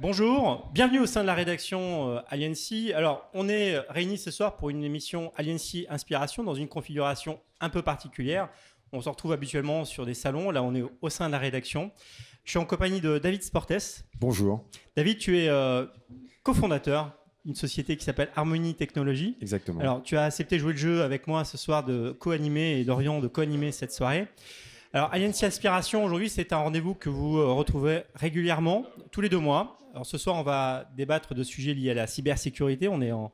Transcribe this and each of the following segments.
Bonjour, bienvenue au sein de la rédaction Aliancy. Alors, on est réunis ce soir pour une émission Aliancy Inspiration dans une configuration un peu particulière. On se retrouve habituellement sur des salons. Là, on est au sein de la rédaction. Je suis en compagnie de David Sportes. Bonjour. David, tu es cofondateur d'une société qui s'appelle Harmony Technologies. Exactement. Alors, tu as accepté de jouer le jeu avec moi ce soir de co-animer et d'Orient de co-animer cette soirée. Alors, Aliancy Inspiration, aujourd'hui, c'est un rendez-vous que vous retrouvez régulièrement, tous les 2 mois. Alors, ce soir, on va débattre de sujets liés à la cybersécurité. On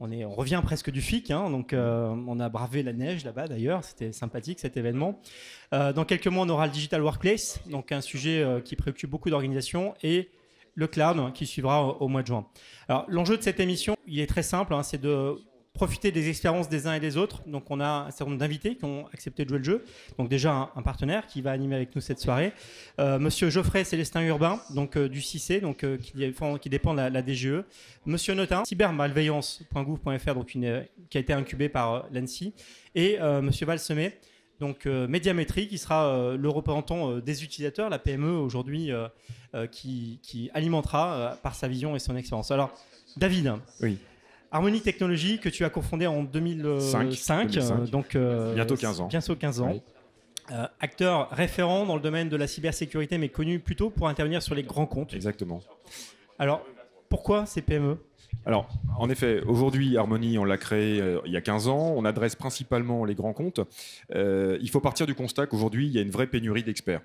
revient presque du FIC, hein, donc on a bravé la neige là-bas d'ailleurs, c'était sympathique cet événement. Dans quelques mois, on aura le Digital Workplace, donc un sujet qui préoccupe beaucoup d'organisations, et le cloud qui suivra au mois de juin. Alors, l'enjeu de cette émission, il est très simple, hein, c'est de profiter des expériences des uns et des autres. Donc, on a un certain nombre d'invités qui ont accepté de jouer le jeu. Donc, déjà, un partenaire qui va animer avec nous cette soirée. Monsieur Geoffrey Célestin Urbain, donc, du CICE, donc, qui dépend de la DGE. Monsieur Notin, cybermalveillance.gouv.fr, donc qui a été incubé par l'ANSSI. Et Monsieur Valsemet, donc Médiamétrie, qui sera le représentant des utilisateurs, la PME aujourd'hui, qui alimentera par sa vision et son expérience. Alors, David. Oui. Harmony Technologies, que tu as cofondé en 2005. Donc bientôt 15 ans. Bientôt 15 ans. Oui. Acteur référent dans le domaine de la cybersécurité, mais connu plutôt pour intervenir sur les grands comptes. Exactement. Alors, pourquoi ces PME ? Alors, en effet, aujourd'hui, Harmony, on l'a créé il y a 15 ans. On adresse principalement les grands comptes. Il faut partir du constat qu'aujourd'hui, il y a une vraie pénurie d'experts.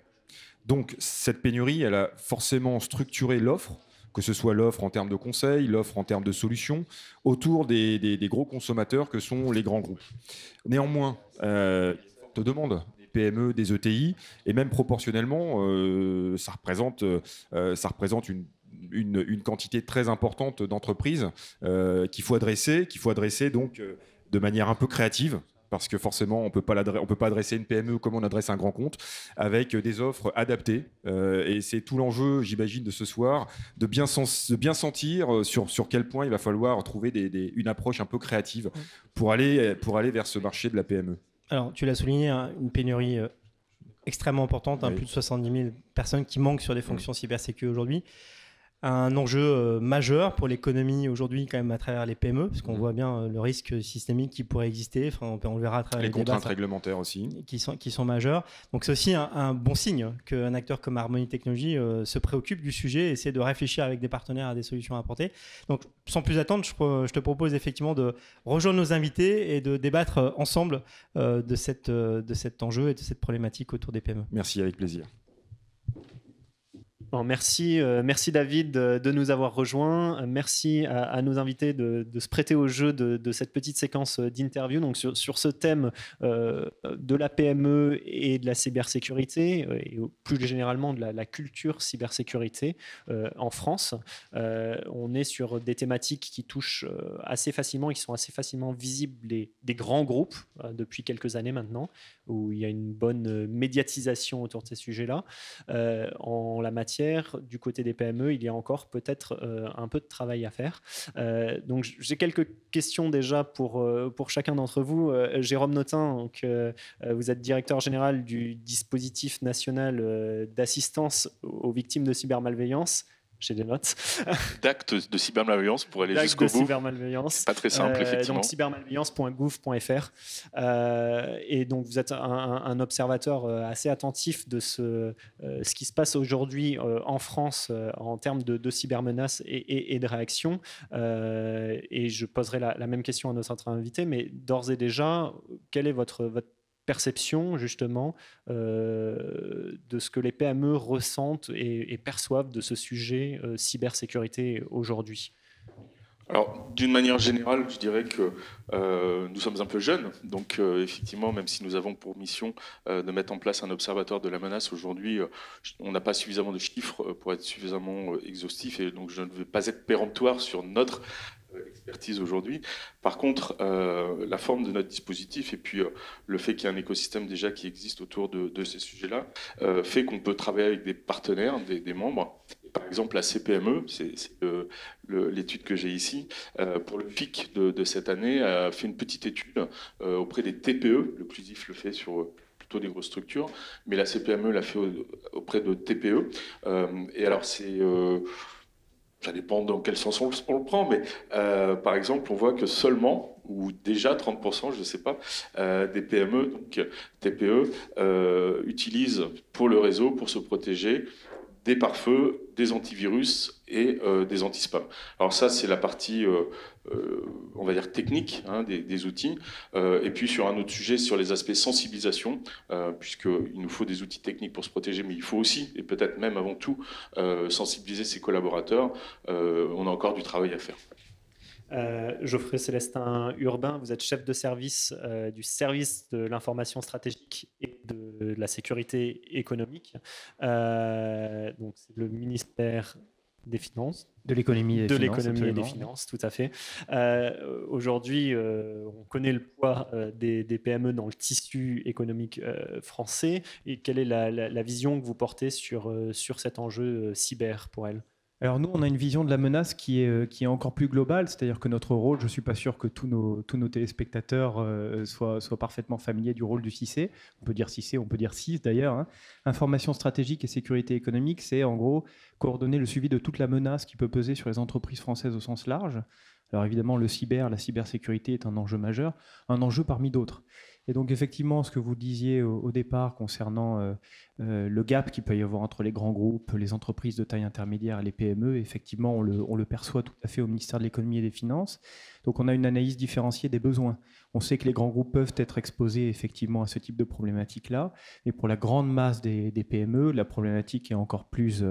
Donc, cette pénurie, elle a forcément structuré l'offre, que ce soit l'offre en termes de conseils, l'offre en termes de solutions, autour des gros consommateurs que sont les grands groupes. Néanmoins, te demande des PME, des ETI, et même proportionnellement, ça représente une quantité très importante d'entreprises qu'il faut adresser donc de manière un peu créative. Parce que forcément, on ne peut pas adresser une PME comme on adresse un grand compte, avec des offres adaptées. Et c'est tout l'enjeu, j'imagine, de ce soir, de bien sentir sur quel point il va falloir trouver une approche un peu créative pour aller vers ce marché de la PME. Alors, tu l'as souligné, hein, une pénurie extrêmement importante, hein, Oui. plus de 70 000 personnes qui manquent sur des fonctions cybersécurité aujourd'hui. Un enjeu majeur pour l'économie aujourd'hui quand même à travers les PME, parce qu'on voit bien le risque systémique qui pourrait exister. Enfin, on le verra à travers les débats, contraintes réglementaires aussi. qui sont majeures. Donc c'est aussi un bon signe qu'un acteur comme Harmony Technologies se préoccupe du sujet et essaie de réfléchir avec des partenaires à des solutions à apporter. Donc sans plus attendre, je te propose effectivement de rejoindre nos invités et de débattre ensemble de cet enjeu et de cette problématique autour des PME. Merci, avec plaisir. Bon, merci David de nous avoir rejoints. Merci à nos invités de se prêter au jeu de cette petite séquence d'interview. Donc sur ce thème de la PME et de la cybersécurité et plus généralement de la culture cybersécurité en France. On est sur des thématiques qui touchent assez facilement et qui sont assez facilement visibles des grands groupes depuis quelques années maintenant, où il y a une bonne médiatisation autour de ces sujets-là. En la matière, du côté des PME, il y a encore peut-être un peu de travail à faire. Donc j'ai quelques questions déjà pour chacun d'entre vous. Jérôme Notin, donc, vous êtes directeur général du dispositif national d'assistance aux victimes de cybermalveillance. J'ai des notes. D'actes de cybermalveillance pour aller jusqu'au bout. Cybermalveillance. Pas très simple, effectivement. Donc cybermalveillance.gouv.fr. Et donc vous êtes un observateur assez attentif de ce qui se passe aujourd'hui en France en termes de cybermenaces et de réactions. Et je poserai la même question à notre autre invité, mais d'ores et déjà, quelle est votre perception justement de ce que les PME ressentent et perçoivent de ce sujet cybersécurité aujourd'hui? Alors, d'une manière générale, je dirais que nous sommes un peu jeunes, donc effectivement, même si nous avons pour mission de mettre en place un observatoire de la menace aujourd'hui, on n'a pas suffisamment de chiffres pour être suffisamment exhaustif, et donc je ne vais pas être péremptoire sur notre expertise aujourd'hui. Par contre, la forme de notre dispositif et puis le fait qu'il y a un écosystème déjà qui existe autour de ces sujets-là fait qu'on peut travailler avec des partenaires, des membres. Par exemple, la CPME, c'est l'étude que j'ai ici, pour le FIC de cette année, a fait une petite étude auprès des TPE. Le CLUSIF le fait sur plutôt des grosses structures, mais la CPME l'a fait auprès de TPE. Et alors, ça dépend dans quel sens on le prend, mais par exemple, on voit que seulement, ou déjà 30%, je ne sais pas, des PME, donc TPE, utilisent pour le réseau, pour se protéger, des pare-feux, des antivirus et des anti-spam. Alors ça, c'est la partie, on va dire, technique des outils. Et puis sur un autre sujet, sur les aspects sensibilisation, puisqu'il nous faut des outils techniques pour se protéger, mais il faut aussi, et peut-être même avant tout, sensibiliser ses collaborateurs. On a encore du travail à faire. Geoffrey Célestin Urbain, vous êtes chef de service du service de l'information stratégique et de la sécurité économique. Donc c'est le ministère des Finances. De l'économie et des finances, tout à fait. Aujourd'hui, on connaît le poids des PME dans le tissu économique français. Et quelle est la vision que vous portez sur cet enjeu cyber pour elles? Alors nous, on a une vision de la menace qui est encore plus globale, c'est-à-dire que notre rôle, je ne suis pas sûr que tous nos téléspectateurs soient parfaitement familiers du rôle du CIC. On peut dire CIC, on peut dire CIS d'ailleurs. Hein. Information stratégique et sécurité économique, c'est en gros coordonner le suivi de toute la menace qui peut peser sur les entreprises françaises au sens large. Alors évidemment, la cybersécurité est un enjeu majeur, un enjeu parmi d'autres. Et donc effectivement, ce que vous disiez au départ concernant le gap qu'il peut y avoir entre les grands groupes, les entreprises de taille intermédiaire et les PME, effectivement, on le perçoit tout à fait au ministère de l'économie et des finances. Donc on a une analyse différenciée des besoins. On sait que les grands groupes peuvent être exposés effectivement à ce type de problématique-là, mais pour la grande masse des PME, la problématique est encore plus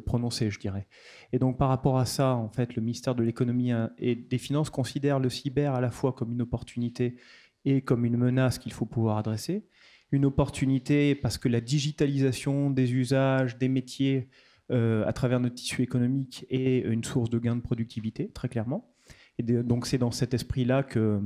prononcée, je dirais. Et donc par rapport à ça, en fait, le ministère de l'économie et des finances considère le cyber à la fois comme une opportunité et comme une menace qu'il faut pouvoir adresser. Une opportunité parce que la digitalisation des usages, des métiers à travers notre tissu économique est une source de gain de productivité, très clairement. Et donc c'est dans cet esprit-là que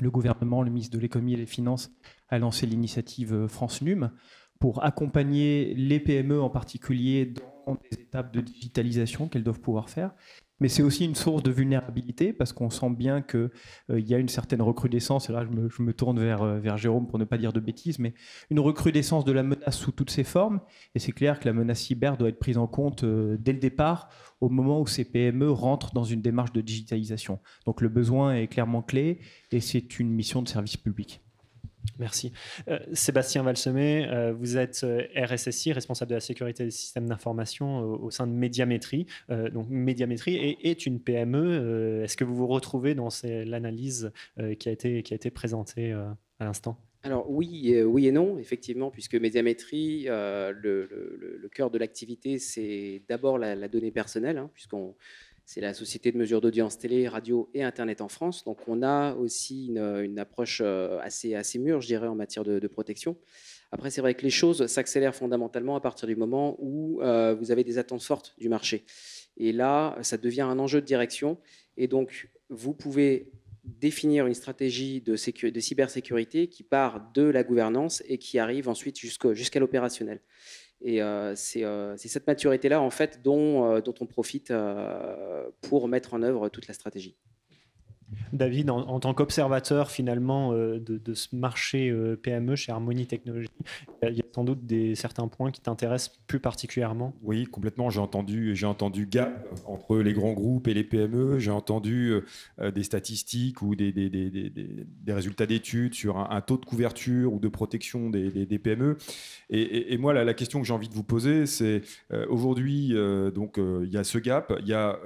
le gouvernement, le ministre de l'économie et des finances a lancé l'initiative France Num pour accompagner les PME en particulier dans des étapes de digitalisation qu'elles doivent pouvoir faire. Mais c'est aussi une source de vulnérabilité parce qu'on sent bien qu'il y a une certaine recrudescence, et là je me tourne vers Jérôme pour ne pas dire de bêtises, mais une recrudescence de la menace sous toutes ses formes, et c'est clair que la menace cyber doit être prise en compte dès le départ, au moment où ces PME rentrent dans une démarche de digitalisation. Donc le besoin est clairement clé, et c'est une mission de service public. Merci. Sébastien Valsemé, vous êtes RSSI, responsable de la sécurité des systèmes d'information au sein de Médiamétrie. Donc Médiamétrie est une PME. Est-ce que vous vous retrouvez dans l'analyse qui a été présentée à l'instant? Alors oui et non, effectivement, puisque Médiamétrie, le cœur de l'activité, c'est d'abord la donnée personnelle, c'est la société de mesure d'audience télé, radio et Internet en France. Donc, on a aussi une approche assez mûre, je dirais, en matière de protection. Après, c'est vrai que les choses s'accélèrent fondamentalement à partir du moment où vous avez des attentes fortes du marché. Et là, ça devient un enjeu de direction. Et donc, vous pouvez définir une stratégie de cybersécurité qui part de la gouvernance et qui arrive ensuite jusqu'à l'opérationnel. Et c'est cette maturité-là, en fait, dont on profite pour mettre en œuvre toute la stratégie. David, en tant qu'observateur finalement de ce marché PME chez Harmony Technologies, il y a sans doute certains points qui t'intéressent plus particulièrement. Oui, complètement. J'ai entendu gap entre les grands groupes et les PME. J'ai entendu des statistiques ou des résultats d'études sur un taux de couverture ou de protection des PME. Et moi, la question que j'ai envie de vous poser, c'est aujourd'hui, il y a ce gap. Il y a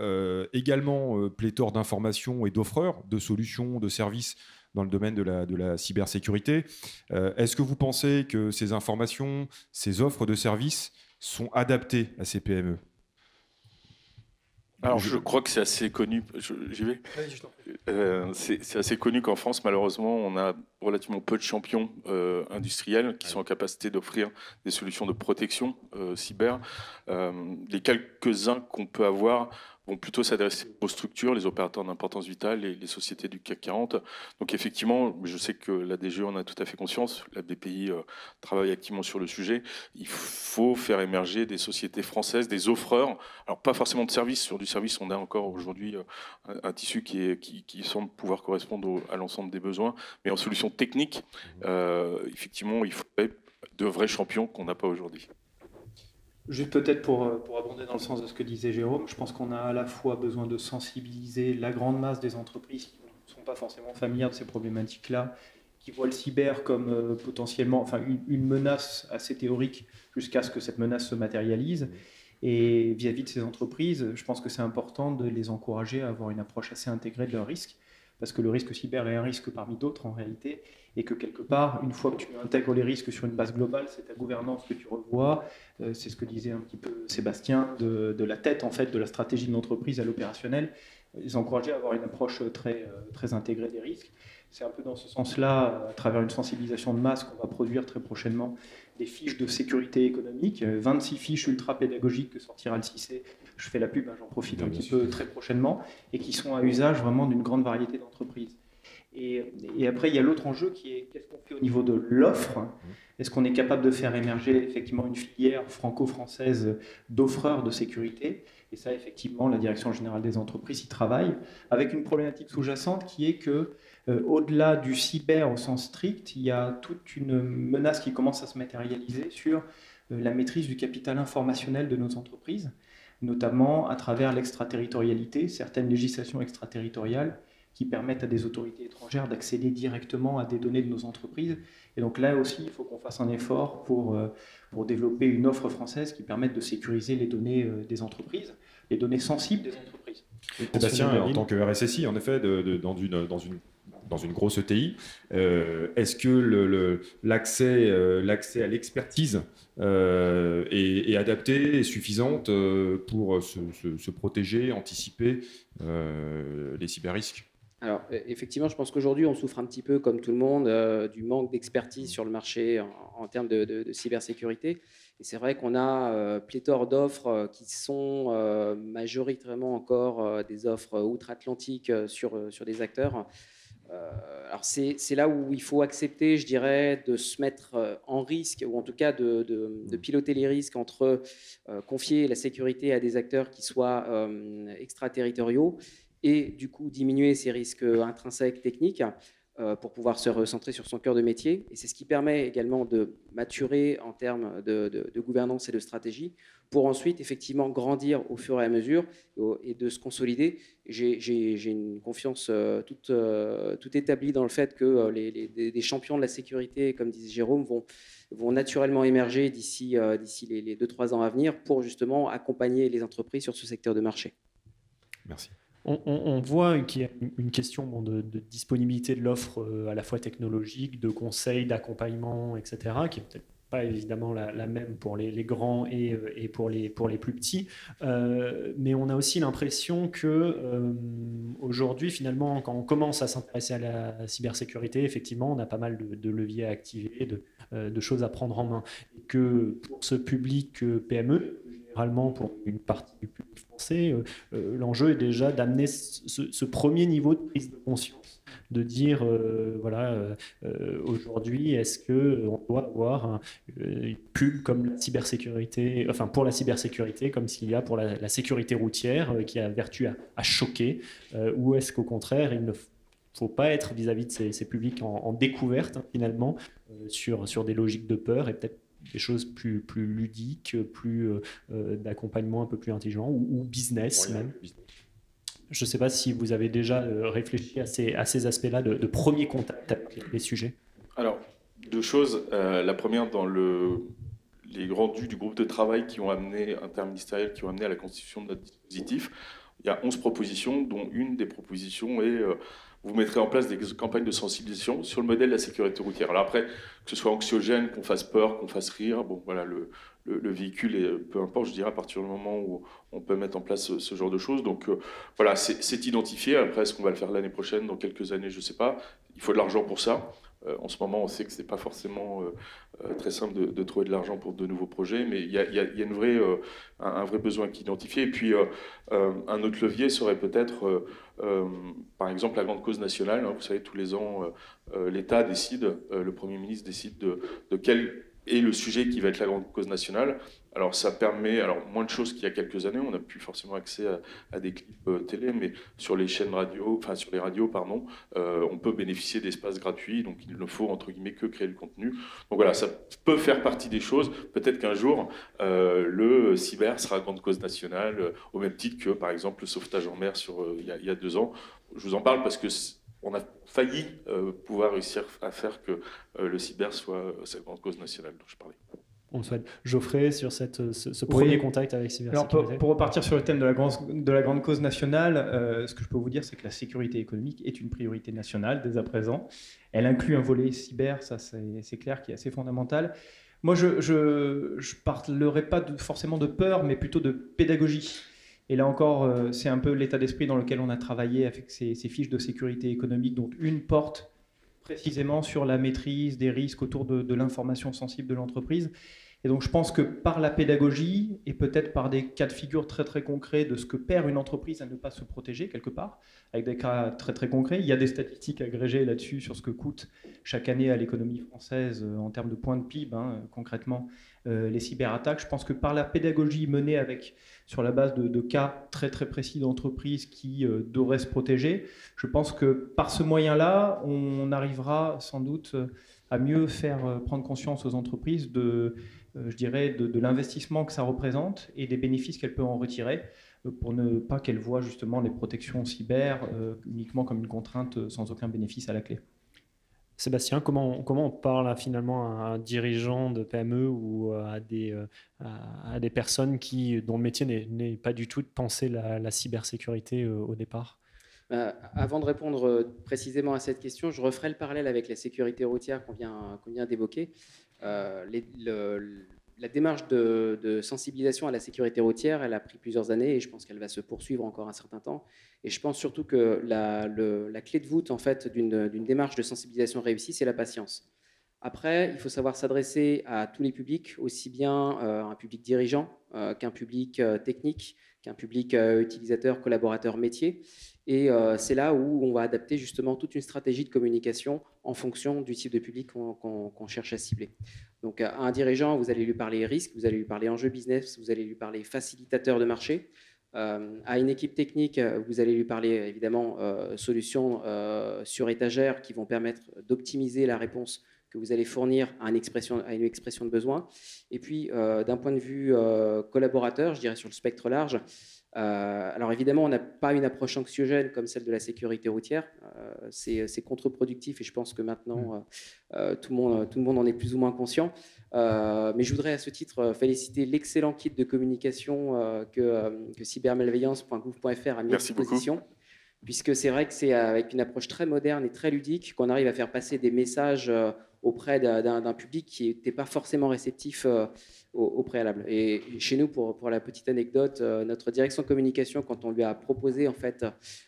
également pléthore d'informations et d'offreurs, de solutions, de services dans le domaine de la cybersécurité. Est-ce que vous pensez que ces informations, ces offres de services sont adaptées à ces PME ? Alors, je crois que c'est assez connu. J'y vais. C'est assez connu qu'en France, malheureusement, on a relativement peu de champions industriels qui sont en capacité d'offrir des solutions de protection cyber. Les quelques-uns qu'on peut avoir vont plutôt s'adresser aux structures, les opérateurs d'importance vitale, les sociétés du CAC 40. Donc effectivement, je sais que la DGE en a tout à fait conscience, la BPI travaille activement sur le sujet. Il faut faire émerger des sociétés françaises, des offreurs, alors pas forcément de services, sur du service on a encore aujourd'hui un tissu qui semble pouvoir correspondre à l'ensemble des besoins, mais en solution technique, effectivement, il faudrait de vrais champions qu'on n'a pas aujourd'hui. Juste peut-être pour abonder dans le sens de ce que disait Jérôme, je pense qu'on a à la fois besoin de sensibiliser la grande masse des entreprises qui ne sont pas forcément familières de ces problématiques-là, qui voient le cyber comme potentiellement une menace assez théorique jusqu'à ce que cette menace se matérialise. Et vis-à-vis de ces entreprises, je pense que c'est important de les encourager à avoir une approche assez intégrée de leurs risques, parce que le risque cyber est un risque parmi d'autres en réalité, et que quelque part, une fois que tu intègres les risques sur une base globale, c'est ta gouvernance que tu revois, c'est ce que disait un petit peu Sébastien, de la tête en fait de la stratégie de l'entreprise à l'opérationnel, les encourager à avoir une approche très intégrée des risques. C'est un peu dans ce sens-là, à travers une sensibilisation de masse, qu'on va produire très prochainement des fiches de sécurité économique, 26 fiches ultra pédagogiques que sortira le CICE. Je fais la pub, j'en profite un petit peu très prochainement, et qui sont à usage vraiment d'une grande variété d'entreprises. Et après, il y a l'autre enjeu qui est qu'est-ce qu'on fait au niveau de l'offre? Est-ce qu'on est capable de faire émerger effectivement une filière franco-française d'offreurs de sécurité? Et ça, effectivement, la Direction générale des entreprises y travaille, avec une problématique sous-jacente qui est que, au-delà du cyber au sens strict, il y a toute une menace qui commence à se matérialiser sur la maîtrise du capital informationnel de nos entreprises, notamment à travers l'extraterritorialité, certaines législations extraterritoriales qui permettent à des autorités étrangères d'accéder directement à des données de nos entreprises. Et donc là aussi, il faut qu'on fasse un effort pour développer une offre française qui permette de sécuriser les données des entreprises, les données sensibles des entreprises. Sébastien, en tant que RSSI, en effet, dans une grosse ETI, est-ce que l'accès à l'expertise est adapté et suffisante pour se protéger, anticiper les cyberrisques? Alors, effectivement, je pense qu'aujourd'hui, on souffre un petit peu, comme tout le monde, du manque d'expertise sur le marché en termes de cybersécurité. Et c'est vrai qu'on a pléthore d'offres qui sont majoritairement encore des offres outre-Atlantique sur des acteurs. Alors, c'est là où il faut accepter, je dirais, de se mettre en risque, ou en tout cas de piloter les risques entre confier la sécurité à des acteurs qui soient extraterritoriaux, et du coup diminuer ces risques intrinsèques techniques pour pouvoir se recentrer sur son cœur de métier. Et c'est ce qui permet également de maturer en termes de gouvernance et de stratégie pour ensuite effectivement grandir au fur et à mesure et de se consolider. J'ai une confiance toute établie dans le fait que des champions de la sécurité, comme disait Jérôme, vont naturellement émerger d'ici les 2-3 ans à venir pour justement accompagner les entreprises sur ce secteur de marché. Merci. On voit qu'il y a une question de disponibilité de l'offre à la fois technologique, de conseils, d'accompagnement, etc., qui est peut-être pas évidemment la même pour les grands et pour les plus petits. Mais on a aussi l'impression que aujourd'hui, finalement, quand on commence à s'intéresser à la cybersécurité, effectivement, on a pas mal de leviers à activer, de choses à prendre en main. Et que pour ce public PME, généralement pour une partie du public français, l'enjeu est déjà d'amener ce premier niveau de prise de conscience, de dire aujourd'hui, est-ce qu'on doit avoir une pub comme la cybersécurité, enfin pour la cybersécurité, comme s'il y a pour la sécurité routière qui a vertu à choquer, ou est-ce qu'au contraire, il ne faut pas être vis-à-vis de ces publics en découverte, finalement, sur des logiques de peur et peut-être des choses plus ludiques, plus d'accompagnement un peu plus intelligent ou business même. Je ne sais pas si vous avez déjà réfléchi à ces aspects-là de premier contact avec les sujets. Alors, deux choses. La première, dans les rendus du groupe de travail qui ont amené, interministériel, qui ont amené à la constitution de notre dispositif, il y a 11 propositions, dont une des propositions est vous mettrez en place des campagnes de sensibilisation sur le modèle de la sécurité routière. Alors après, que ce soit anxiogène, qu'on fasse peur, qu'on fasse rire, bon voilà, le véhicule, est, peu importe, je dirais, à partir du moment où on peut mettre en place ce genre de choses. Donc voilà, c'est identifié. Après, est-ce qu'on va le faire l'année prochaine, dans quelques années, je ne sais pas. Il faut de l'argent pour ça. En ce moment, on sait que ce n'est pas forcément très simple de trouver de l'argent pour de nouveaux projets, mais il y a un vrai besoin qui est identifié. Et puis, un autre levier serait peut-être, par exemple, la grande cause nationale. Vous savez, tous les ans, l'État décide, le Premier ministre décide de quelle et le sujet qui va être la grande cause nationale. Alors ça permet moins de choses qu'il y a quelques années. On n'a plus forcément accès à des clips télé, mais sur les chaînes radio, enfin sur les radios, pardon, on peut bénéficier d'espaces gratuits. Donc il ne faut entre guillemets que créer le contenu. Donc voilà, ça peut faire partie des choses. Peut-être qu'un jour le cyber sera grande cause nationale, au même titre que par exemple le sauvetage en mer il y a 2 ans. Je vous en parle parce que on a failli pouvoir réussir à faire que le cyber soit cette grande cause nationale dont je parlais. On le souhaite. Geoffrey, sur ce premier contact avec cybersécurité. Alors pour repartir sur le thème de la grande cause nationale, ce que je peux vous dire, c'est que la sécurité économique est une priorité nationale dès à présent. Elle inclut un volet cyber, ça c'est clair, qui est assez fondamental. Moi, je parlerai pas forcément de peur, mais plutôt de pédagogie. Et là encore, c'est un peu l'état d'esprit dans lequel on a travaillé avec ces fiches de sécurité économique, dont une porte précisément sur la maîtrise des risques autour de l'information sensible de l'entreprise. Et donc je pense que par la pédagogie et peut-être par des cas de figure très très concrets de ce que perd une entreprise à ne pas se protéger quelque part, avec des cas très très concrets, il y a des statistiques agrégées là-dessus sur ce que coûte chaque année à l'économie française en termes de points de PIB, concrètement, les cyberattaques. Je pense que par la pédagogie menée sur la base de cas très très précis d'entreprises qui devraient se protéger, je pense que par ce moyen-là, on arrivera sans doute à mieux faire prendre conscience aux entreprises de l'investissement que ça représente et des bénéfices qu'elles peuvent en retirer pour ne pas qu'elles voient justement les protections cyber uniquement comme une contrainte sans aucun bénéfice à la clé. Sébastien, comment on parle finalement à un dirigeant de PME ou à des personnes dont le métier n'est pas du tout de penser la cybersécurité au départ ? Avant de répondre précisément à cette question, je referai le parallèle avec la sécurité routière qu'on vient d'évoquer. La démarche de sensibilisation à la sécurité routière, elle a pris plusieurs années et je pense qu'elle va se poursuivre encore un certain temps. Et je pense surtout que la clé de voûte en fait, d'une démarche de sensibilisation réussie, c'est la patience. Après, il faut savoir s'adresser à tous les publics, aussi bien un public dirigeant qu'un public technique, qu'un public utilisateur, collaborateur, métier. Et c'est là où on va adapter justement toute une stratégie de communication en fonction du type de public qu'on cherche à cibler. Donc à un dirigeant, vous allez lui parler risque, vous allez lui parler enjeu business, vous allez lui parler facilitateur de marché. À une équipe technique, vous allez lui parler évidemment solutions sur étagère qui vont permettre d'optimiser la réponse que vous allez fournir à une expression de besoin. Et puis, d'un point de vue collaborateur, je dirais sur le spectre large, alors évidemment, on n'a pas une approche anxiogène comme celle de la sécurité routière. C'est contre-productif et je pense que maintenant, tout le monde en est plus ou moins conscient. Mais je voudrais à ce titre féliciter l'excellent kit de communication que cybermalveillance.gouv.fr a mis à disposition. Puisque c'est vrai que c'est avec une approche très moderne et très ludique qu'on arrive à faire passer des messages auprès d'un public qui n'était pas forcément réceptif au préalable. Et chez nous, pour la petite anecdote, notre direction de communication, quand on lui a proposé en fait,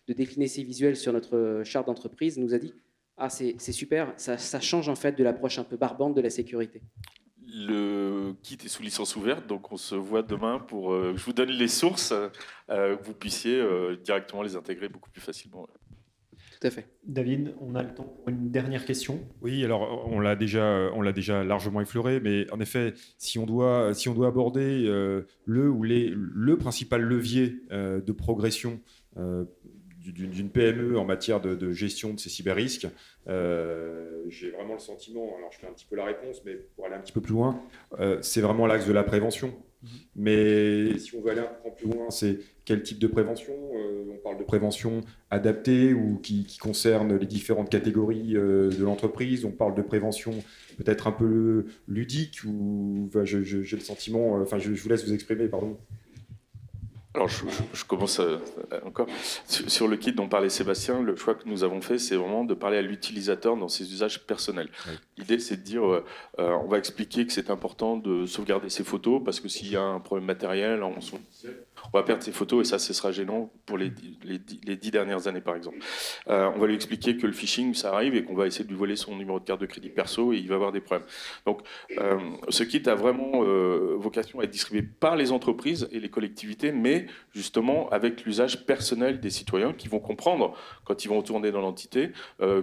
de décliner ses visuels sur notre charte d'entreprise, nous a dit « Ah, c'est super, ça change en fait de l'approche un peu barbante de la sécurité ». Le kit est sous licence ouverte, donc on se voit demain pour... je vous donne les sources, que vous puissiez directement les intégrer beaucoup plus facilement. Tout à fait. David, on a le temps pour une dernière question. Oui, alors on l'a déjà largement effleuré, mais en effet, si on doit aborder le principal levier de progression d'une PME en matière de gestion de ces cyber-risques, j'ai vraiment le sentiment, alors je fais un petit peu la réponse, mais pour aller un petit peu plus loin, c'est vraiment l'axe de la prévention. Mais si on veut aller un peu plus loin, c'est quel type de prévention ? On parle de prévention adaptée ou qui concerne les différentes catégories de l'entreprise. On parle de prévention peut-être un peu ludique ou j'ai le sentiment, je vous laisse vous exprimer, pardon. Alors, je commence encore. Sur le kit dont parlait Sébastien, le choix que nous avons fait, c'est vraiment de parler à l'utilisateur dans ses usages personnels. Oui. L'idée, c'est de dire, on va expliquer que c'est important de sauvegarder ses photos, parce que s'il y a un problème matériel, on va perdre ses photos, et ça, ce sera gênant pour les 10 dernières années, par exemple. On va lui expliquer que le phishing, ça arrive, et qu'on va essayer de lui voler son numéro de carte de crédit perso, et il va avoir des problèmes. Donc, ce kit a vraiment vocation à être distribué par les entreprises et les collectivités, mais mais justement avec l'usage personnel des citoyens qui vont comprendre, quand ils vont retourner dans l'entité,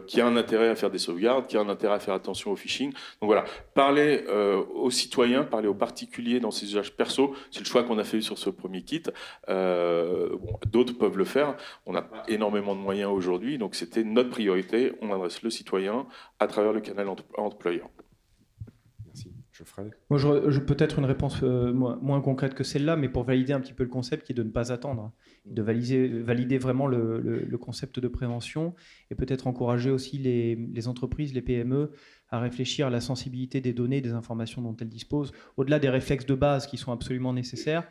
qu'il y a un intérêt à faire des sauvegardes, qu'il y a un intérêt à faire attention au phishing. Donc voilà, parler aux citoyens, parler aux particuliers dans ces usages perso, c'est le choix qu'on a fait sur ce premier kit. D'autres peuvent le faire. On n'a pas énormément de moyens aujourd'hui, donc c'était notre priorité. On adresse le citoyen à travers le canal employeur. Merci. Geoffrey. Moi, je peut-être une réponse moins concrète que celle-là, mais pour valider un petit peu le concept qui est de ne pas attendre, de valider vraiment le concept de prévention et peut-être encourager aussi les entreprises, les PME à réfléchir à la sensibilité des données, des informations dont elles disposent, au-delà des réflexes de base qui sont absolument nécessaires.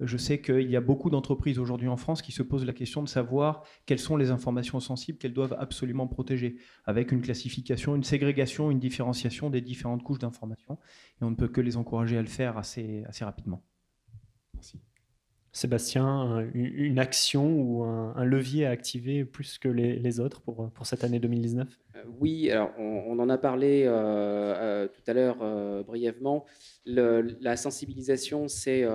Je sais qu'il y a beaucoup d'entreprises aujourd'hui en France qui se posent la question de savoir quelles sont les informations sensibles qu'elles doivent absolument protéger, avec une classification, une ségrégation, une différenciation des différentes couches d'informations. Et on ne peut que les encourager à le faire assez rapidement. Merci. Sébastien, une action ou un levier à activer plus que les autres pour cette année 2019 ? Oui, alors on en a parlé tout à l'heure brièvement. La sensibilisation, c'est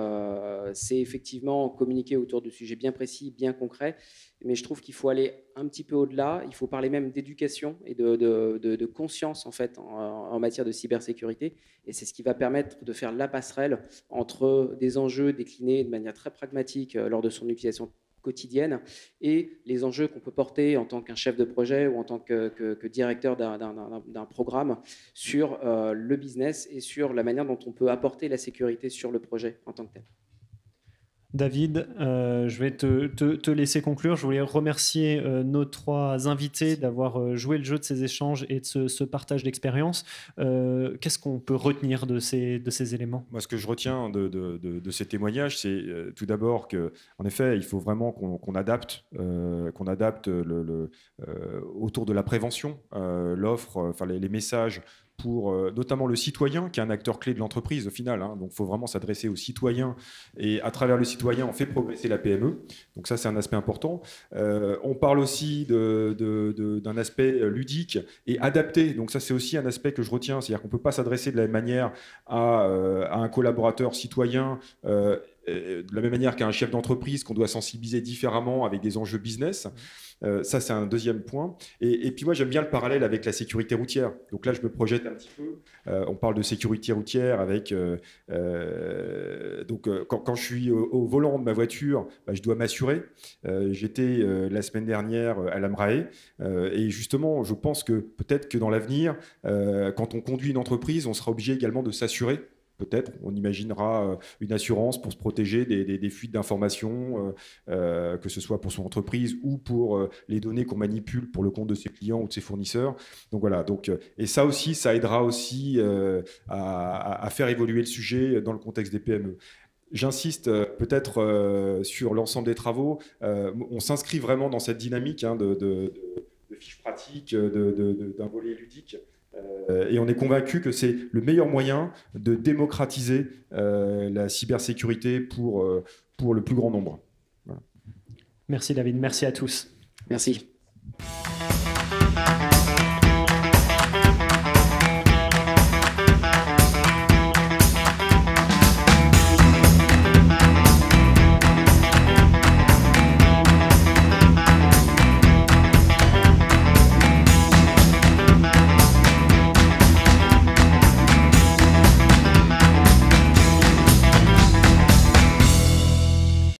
effectivement communiquer autour de sujets bien précis, bien concrets, mais je trouve qu'il faut aller un petit peu au-delà. Il faut parler même d'éducation et de conscience en fait en matière de cybersécurité, et c'est ce qui va permettre de faire la passerelle entre des enjeux déclinés de manière très pragmatique lors de son utilisation quotidienne et les enjeux qu'on peut porter en tant qu'un chef de projet ou en tant que directeur d'un programme sur le business et sur la manière dont on peut apporter la sécurité sur le projet en tant que tel. David, je vais te laisser conclure. Je voulais remercier nos trois invités d'avoir joué le jeu de ces échanges et de ce partage d'expérience. Qu'est-ce qu'on peut retenir de ces éléments ? Moi, ce que je retiens de ces témoignages, c'est tout d'abord qu'en effet, il faut vraiment qu'on adapte autour de la prévention, l'offre, les messages, pour notamment le citoyen, qui est un acteur clé de l'entreprise au final. Donc, il faut vraiment s'adresser aux citoyens. Et à travers le citoyen, on fait progresser la PME. Donc ça, c'est un aspect important. On parle aussi d'un aspect ludique et adapté. Donc ça, c'est aussi un aspect que je retiens. C'est-à-dire qu'on ne peut pas s'adresser de la même manière à un collaborateur citoyen de la même manière qu'à un chef d'entreprise qu'on doit sensibiliser différemment avec des enjeux business. Ça, c'est un deuxième point. Et puis moi, j'aime bien le parallèle avec la sécurité routière. Donc là, je me projette un petit peu. On parle de sécurité routière avec... quand je suis au volant de ma voiture, je dois m'assurer. J'étais la semaine dernière à l'Amrae. Et justement, je pense que peut-être que dans l'avenir, quand on conduit une entreprise, on sera obligé également de s'assurer. Peut-être, on imaginera une assurance pour se protéger des fuites d'informations, que ce soit pour son entreprise ou pour les données qu'on manipule pour le compte de ses clients ou de ses fournisseurs. Donc voilà. Et ça aussi, ça aidera aussi à faire évoluer le sujet dans le contexte des PME. J'insiste peut-être sur l'ensemble des travaux. On s'inscrit vraiment dans cette dynamique de fiches pratiques, d'un volet ludique. Et on est convaincu que c'est le meilleur moyen de démocratiser la cybersécurité pour le plus grand nombre. Voilà. Merci David, merci à tous. Merci.